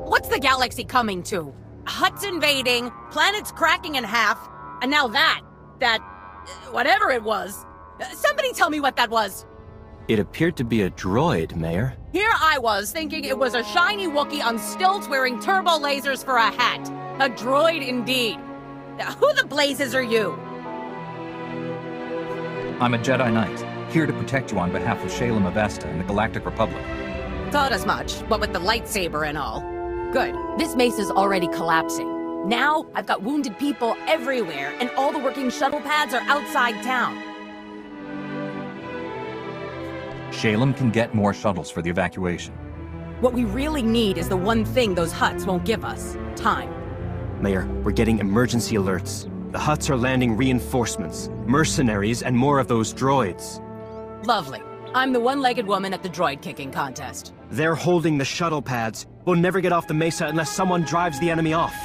What's the galaxy coming to? Hutts invading, planets cracking in half, and now whatever it was. Somebody tell me what that was. It appeared to be a droid, Mayor. Here I was, thinking it was a shiny Wookiee on stilts wearing turbo lasers for a hat. A droid indeed. Who the blazes are you? I'm a Jedi Knight, here to protect you on behalf of Shalem Avesta and the Galactic Republic. Thought as much, what with the lightsaber and all. Good. This mesa's already collapsing. Now, I've got wounded people everywhere, and all the working shuttle pads are outside town. Shalem can get more shuttles for the evacuation. What we really need is the one thing those Hutts won't give us. Time. Mayor, we're getting emergency alerts. The Hutts are landing reinforcements, mercenaries, and more of those droids. Lovely. I'm the one-legged woman at the droid kicking contest. They're holding the shuttle pads. We'll never get off the mesa unless someone drives the enemy off.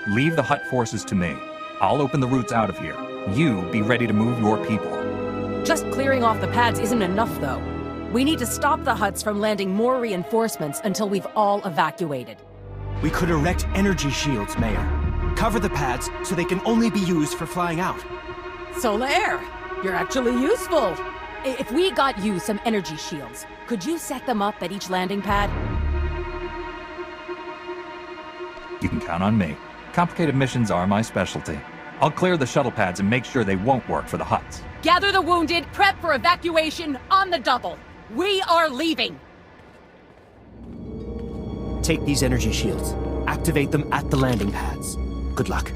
Leave the Hutt forces to me. I'll open the routes out of here. You be ready to move your people. Just clearing off the pads isn't enough, though. We need to stop the Hutts from landing more reinforcements until we've all evacuated. We could erect energy shields, Mayor. Cover the pads so they can only be used for flying out. Solaire, you're actually useful. If we got you some energy shields, could you set them up at each landing pad? You can count on me. Complicated missions are my specialty. I'll clear the shuttle pads and make sure they won't work for the Hutts. Gather the wounded, prep for evacuation on the double. We are leaving. Take these energy shields. Activate them at the landing pads. Good luck.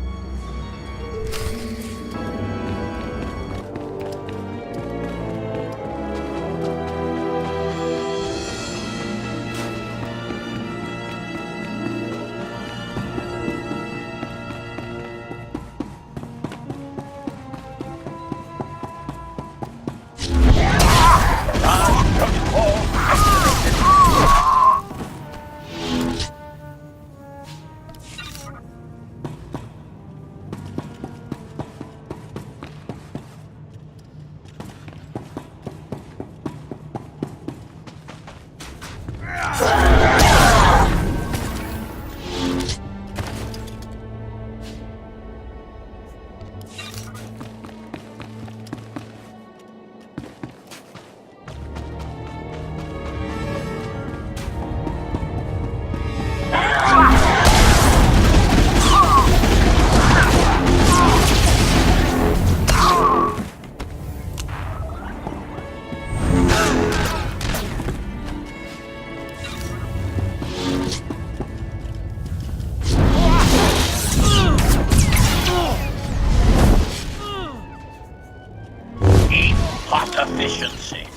Efficiency.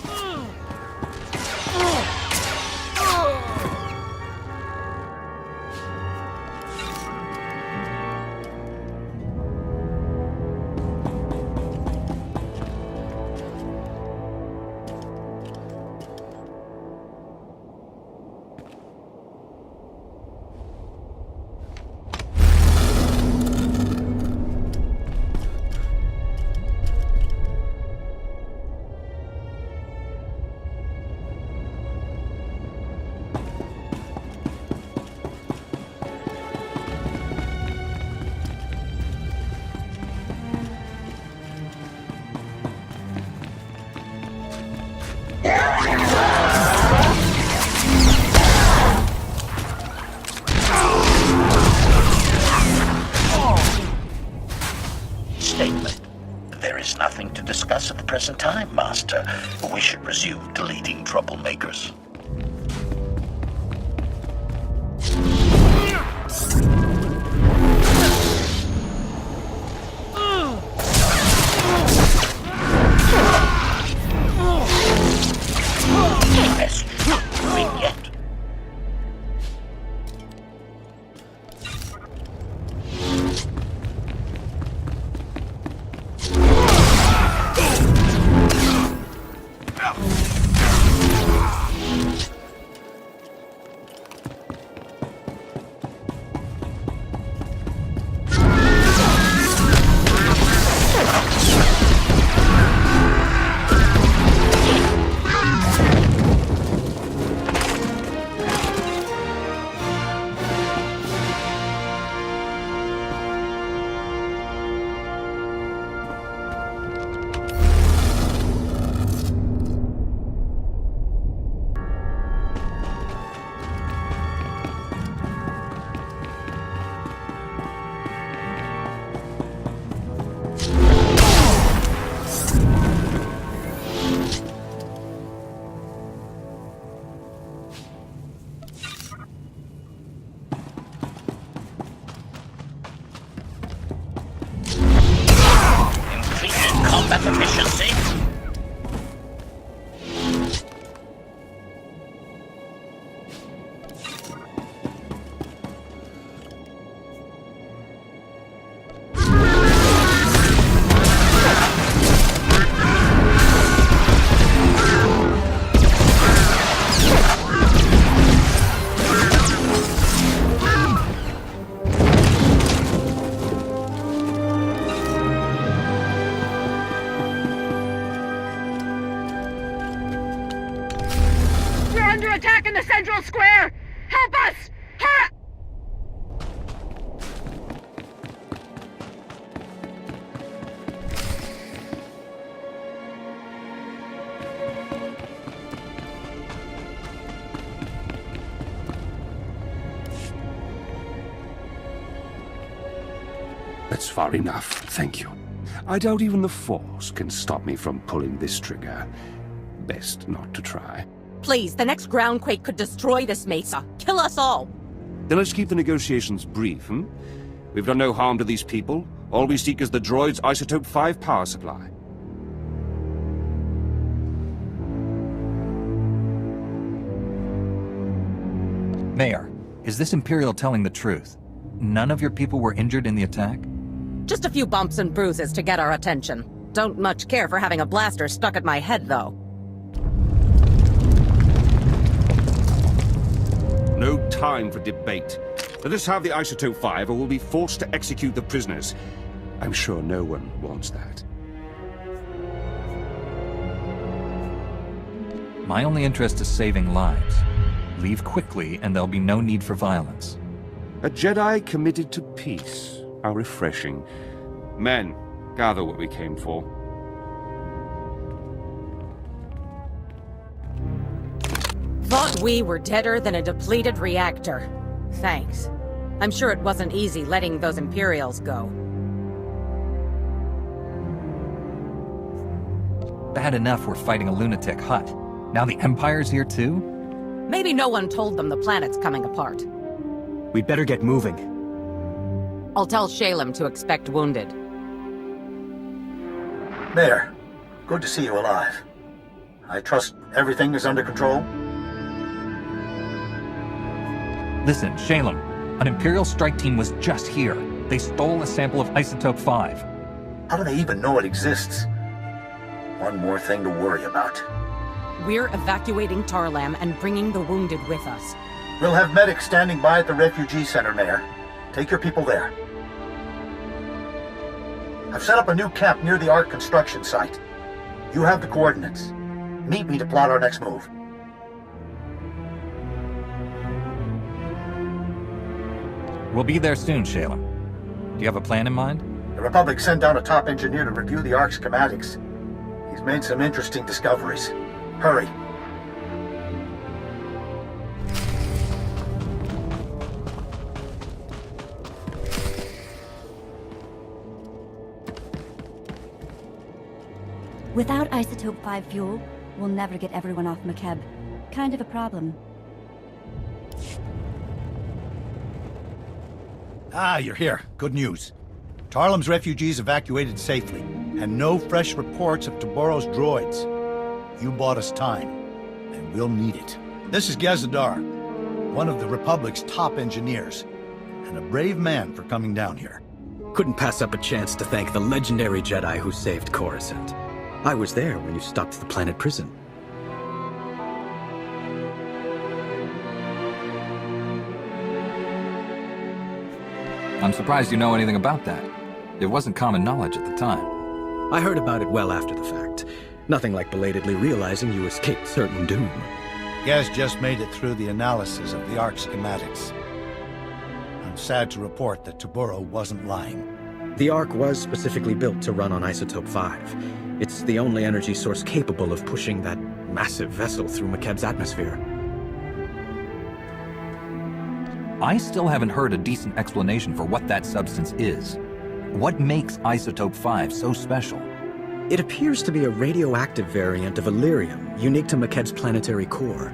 Statement. There is nothing to discuss at the present time, Master. We should resume deleting troublemakers. Best doing yet. efficiency. We're under attack in the central square! Help us! Hurry! That's far enough, thank you. I doubt even the Force can stop me from pulling this trigger. Best not to try. Please, the next groundquake could destroy this mesa. Kill us all. Then let's keep the negotiations brief, hmm? We've done no harm to these people. All we seek is the droid's Isotope 5 power supply. Mayor, is this Imperial telling the truth? None of your people were injured in the attack? Just a few bumps and bruises to get our attention. Don't much care for having a blaster stuck at my head, though. No time for debate. Let us have the Isotope 5 or we'll be forced to execute the prisoners. I'm sure no one wants that. My only interest is saving lives. Leave quickly and there'll be no need for violence. A Jedi committed to peace. How refreshing. Men, gather what we came for. Thought we were deader than a depleted reactor. Thanks. I'm sure it wasn't easy letting those Imperials go. Bad enough we're fighting a lunatic Hutt. Now the Empire's here too? Maybe no one told them the planet's coming apart. We'd better get moving. I'll tell Shalem to expect wounded. Mayor, good to see you alive. I trust everything is under control? Listen, Shalem, an Imperial strike team was just here. They stole a sample of Isotope 5. How do they even know it exists? One more thing to worry about. We're evacuating Tarlam and bringing the wounded with us. We'll have medics standing by at the refugee center, Mayor. Take your people there. I've set up a new camp near the Ark construction site. You have the coordinates. Meet me to plot our next move. We'll be there soon, Shalem. Do you have a plan in mind? The Republic sent down a top engineer to review the Ark's schematics. He's made some interesting discoveries. Hurry. Without Isotope 5 fuel, we'll never get everyone off Makeb. Kind of a problem. Ah, you're here. Good news. Tarlem's refugees evacuated safely, and no fresh reports of Toborro's droids. You bought us time, and we'll need it. This is Gazadar, one of the Republic's top engineers, and a brave man for coming down here. Couldn't pass up a chance to thank the legendary Jedi who saved Coruscant. I was there when you stopped the planet prison. I'm surprised you know anything about that. It wasn't common knowledge at the time. I heard about it well after the fact. Nothing like belatedly realizing you escaped certain doom. Gaz just made it through the analysis of the Ark schematics. I'm sad to report that Toborro wasn't lying. The Ark was specifically built to run on Isotope 5. It's the only energy source capable of pushing that massive vessel through Makeb's atmosphere. I still haven't heard a decent explanation for what that substance is. What makes Isotope 5 so special? It appears to be a radioactive variant of Illyrium, unique to Makeb's planetary core.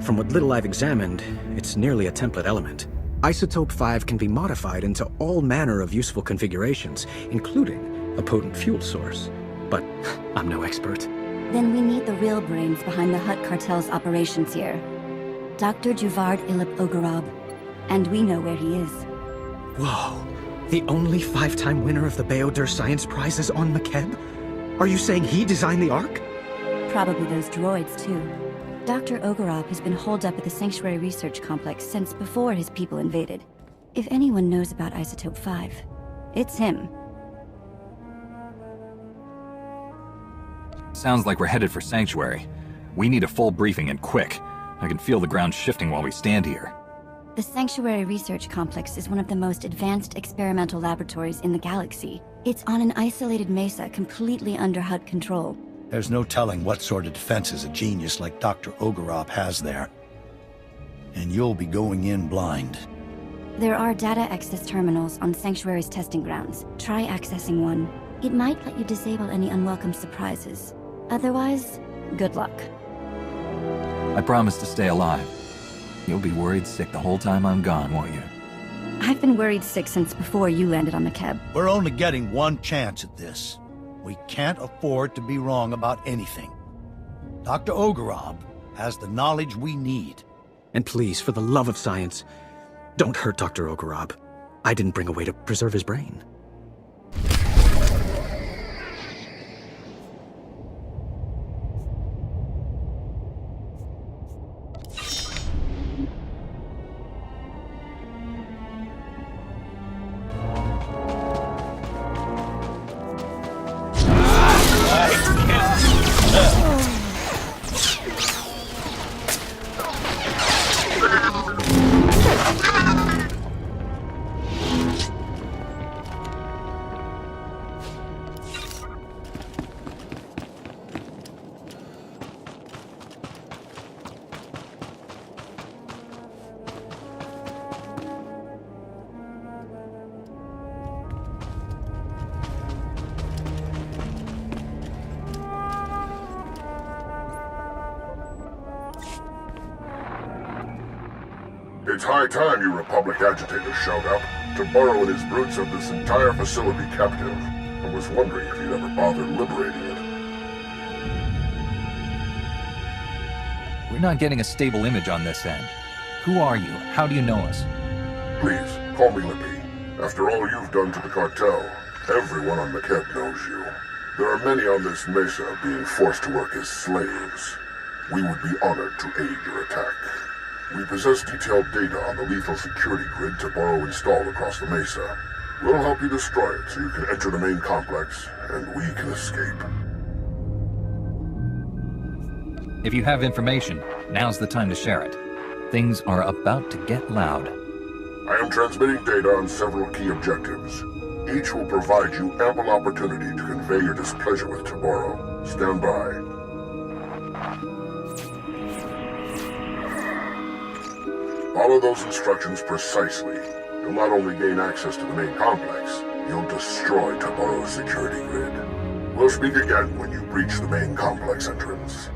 From what little I've examined, it's nearly a template element. Isotope 5 can be modified into all manner of useful configurations, including a potent fuel source. but I'm no expert. Then we need the real brains behind the Hutt cartel's operations here. Dr. Juvard Ilip Ogorob. And we know where he is. Whoa. The only 5-time winner of the Beodur Science Prize is on McKeb? Are you saying he designed the Ark? Probably those droids, too. Dr. Ogorob has been holed up at the Sanctuary Research Complex since before his people invaded. If anyone knows about Isotope 5, it's him. Sounds like we're headed for Sanctuary. We need a full briefing and quick. I can feel the ground shifting while we stand here. The Sanctuary Research Complex is one of the most advanced experimental laboratories in the galaxy. It's on an isolated mesa completely under Hutt control. There's no telling what sort of defenses a genius like Dr. Ogorob has there. And you'll be going in blind. There are data access terminals on Sanctuary's testing grounds. Try accessing one. It might let you disable any unwelcome surprises. Otherwise, good luck. I promise to stay alive. You'll be worried sick the whole time I'm gone, won't you? I've been worried sick since before you landed on McKeb. We're only getting one chance at this. We can't afford to be wrong about anything. Dr. Ogorob has the knowledge we need. And please, for the love of science, don't hurt Dr. Ogorob. I didn't bring a way to preserve his brain. It's high time you Republic agitators showed up. Toborro and his brutes have this entire facility captive. I was wondering if you'd ever bother liberating it. We're not getting a stable image on this end. Who are you? How do you know us? Please, call me Lippy. After all you've done to the cartel, everyone on McKeb knows you. There are many on this mesa being forced to work as slaves. We would be honored to aid your attack. We possess detailed data on the lethal security grid Toborro installed across the mesa. We'll help you destroy it so you can enter the main complex, and we can escape. If you have information, now's the time to share it. Things are about to get loud. I am transmitting data on several key objectives. Each will provide you ample opportunity to convey your displeasure with Toborro. Stand by. Follow those instructions precisely. You'll not only gain access to the main complex, you'll destroy Toborro's security grid. We'll speak again when you breach the main complex entrance.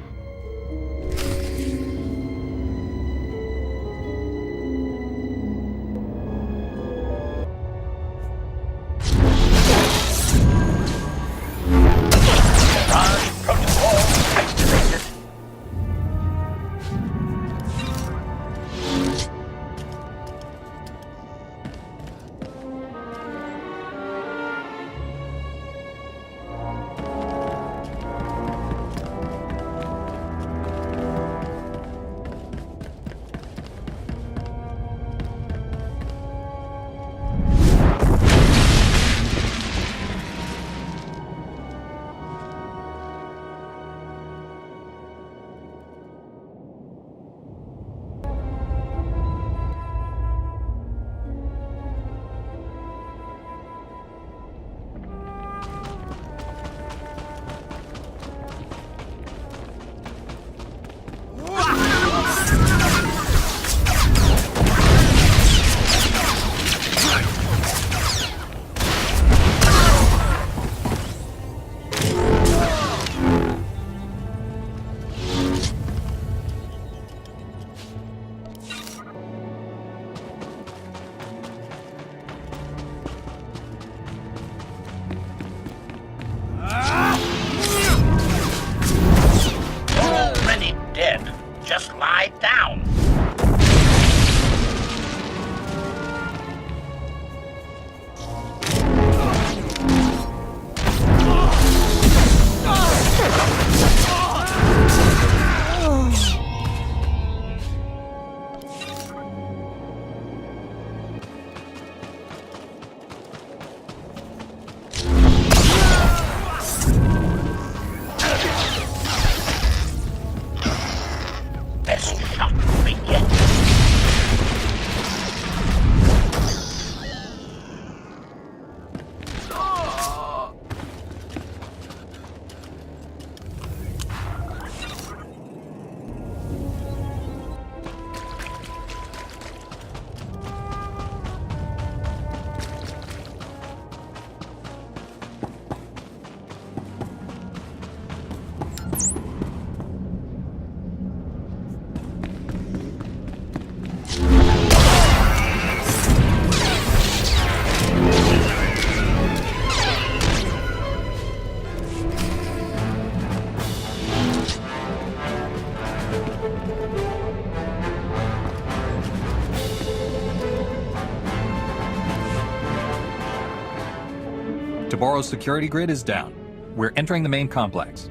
Toborro's security grid is down. We're entering the main complex.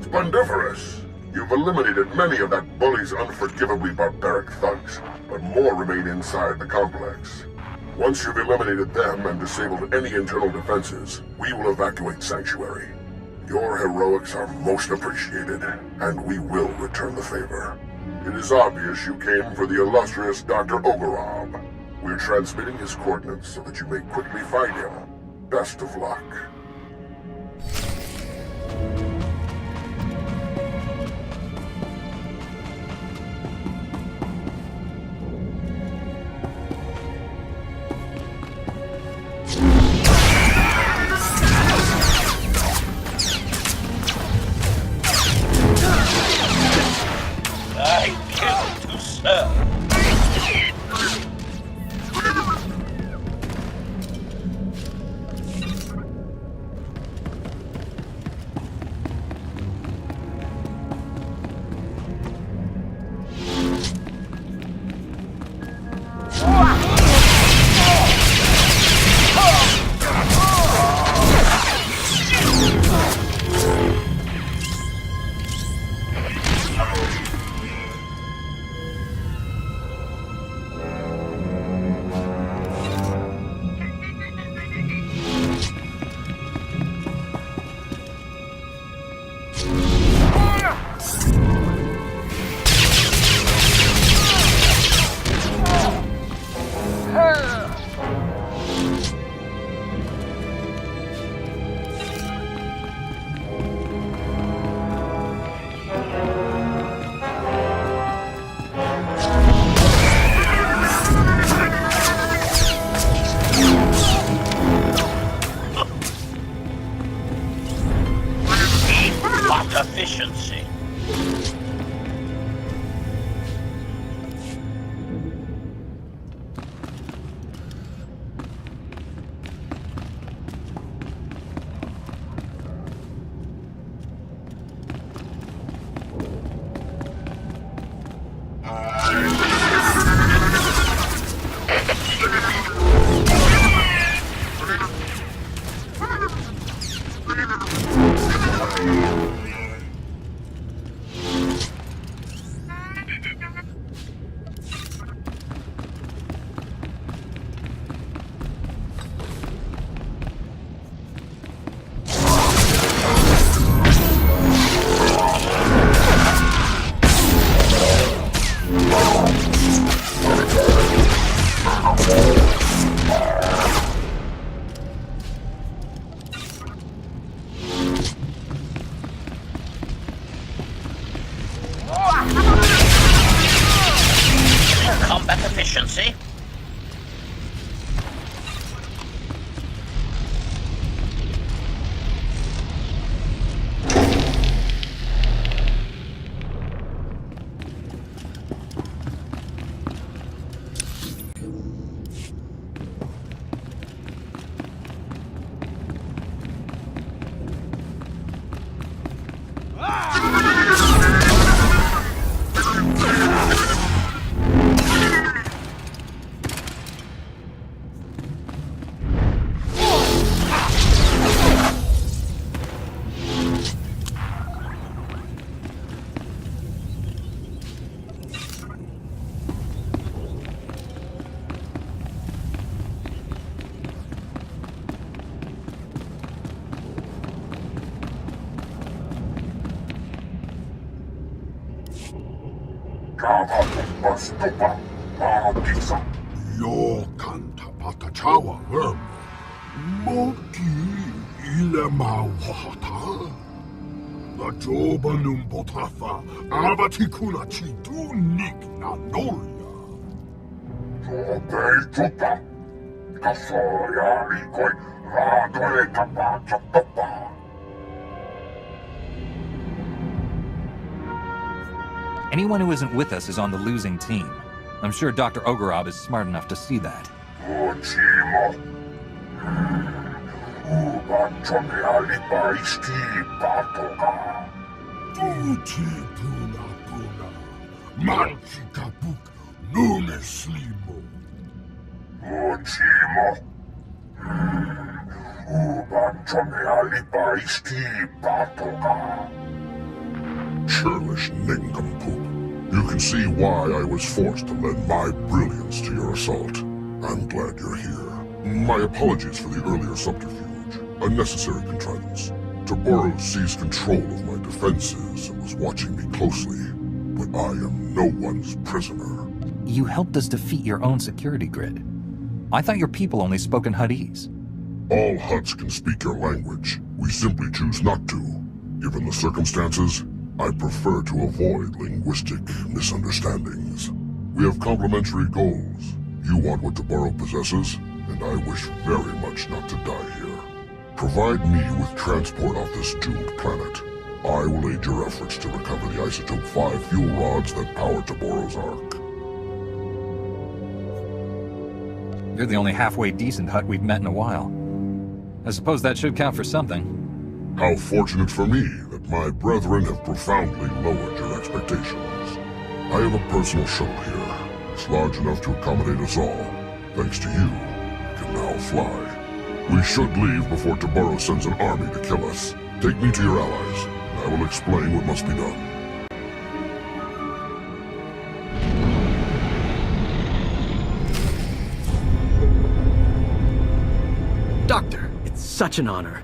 Splendiferous! You've eliminated many of that bully's unforgivably barbaric thugs, but more remain inside the complex. Once you've eliminated them and disabled any internal defenses, we will evacuate Sanctuary. Your heroics are most appreciated, and we will return the favor. It is obvious you came for the illustrious Dr. Ogorob. We're transmitting his coordinates so that you may quickly find him. Best of luck. I kill to serve. Efficiency. Combat efficiency. Stupa, Paradisa. Yo canta patachawa herm. Moki ilema wahata. La joba num botafa, abatikuna chitu nik na nolia. Jobe tupa. Kasoya ikoi, radoe tapa chapapa. Anyone who isn't with us is on the losing team. I'm sure Dr. Ogorob is smart enough to see that. Churlish nincompoop. You can see why I was forced to lend my brilliance to your assault. I'm glad you're here. My apologies for the earlier subterfuge. A necessary contrivance. Toborro seized control of my defenses and was watching me closely. But I am no one's prisoner. You helped us defeat your own security grid. I thought your people only spoke in Huttese. All Hutts can speak your language. We simply choose not to. Given the circumstances, I prefer to avoid linguistic misunderstandings. We have complementary goals. You want what Toborro possesses, and I wish very much not to die here. Provide me with transport off this doomed planet. I will aid your efforts to recover the Isotope 5 fuel rods that power Toborro's Ark. You're the only halfway decent Hutt we've met in a while. I suppose that should count for something. How fortunate for me that my brethren have profoundly lowered your expectations. I have a personal shuttle here. It's large enough to accommodate us all. Thanks to you, I can now fly. We should leave before Toborro sends an army to kill us. Take me to your allies, and I will explain what must be done. Doctor, it's such an honor.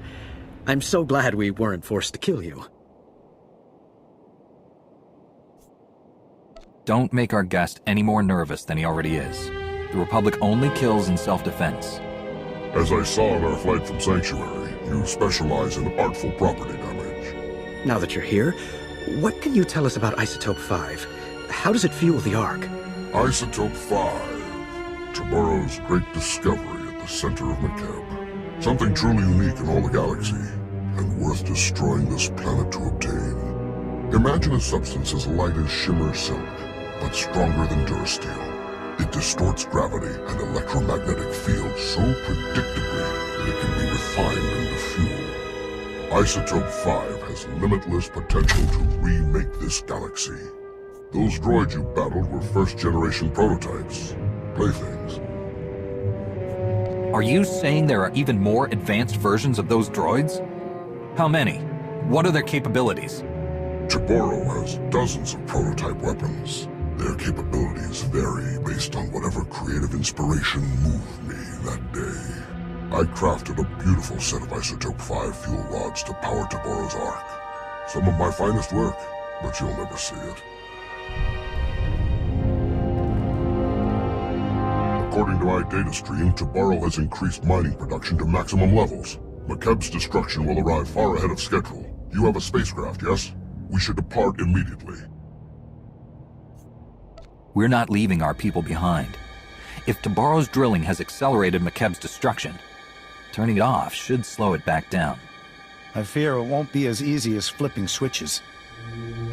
I'm so glad we weren't forced to kill you. Don't make our guest any more nervous than he already is. The Republic only kills in self-defense. As I saw on our flight from Sanctuary, you specialize in artful property damage. Now that you're here, what can you tell us about Isotope 5? How does it fuel the Ark? Isotope 5. Toborro's great discovery at the center of Makeb. Something truly unique in all the galaxy, and worth destroying this planet to obtain. Imagine a substance as light as shimmer silk, but stronger than Durasteel. It distorts gravity and electromagnetic fields so predictably that it can be refined into fuel. Isotope 5 has limitless potential to remake this galaxy. Those droids you battled were first-generation prototypes, playthings. Are you saying there are even more advanced versions of those droids? How many? What are their capabilities? Toborro has dozens of prototype weapons. Their capabilities vary based on whatever creative inspiration moved me that day. I crafted a beautiful set of Isotope 5 fuel rods to power Toborro's Ark. Some of my finest work, but you'll never see it. According to my data stream, Toborro has increased mining production to maximum levels. Makeb's destruction will arrive far ahead of schedule. You have a spacecraft, yes? We should depart immediately. We're not leaving our people behind. If Toborro's drilling has accelerated Makeb's destruction, turning it off should slow it back down. I fear it won't be as easy as flipping switches.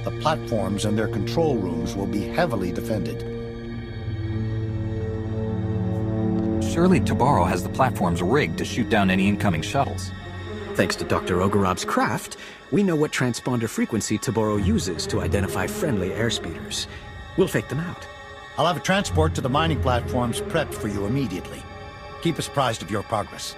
The platforms and their control rooms will be heavily defended. Surely Toborro has the platforms rigged to shoot down any incoming shuttles. Thanks to Dr. Ogorob's craft, we know what transponder frequency Toborro uses to identify friendly airspeeders. We'll fake them out. I'll have a transport to the mining platforms prepped for you immediately. Keep us apprised of your progress.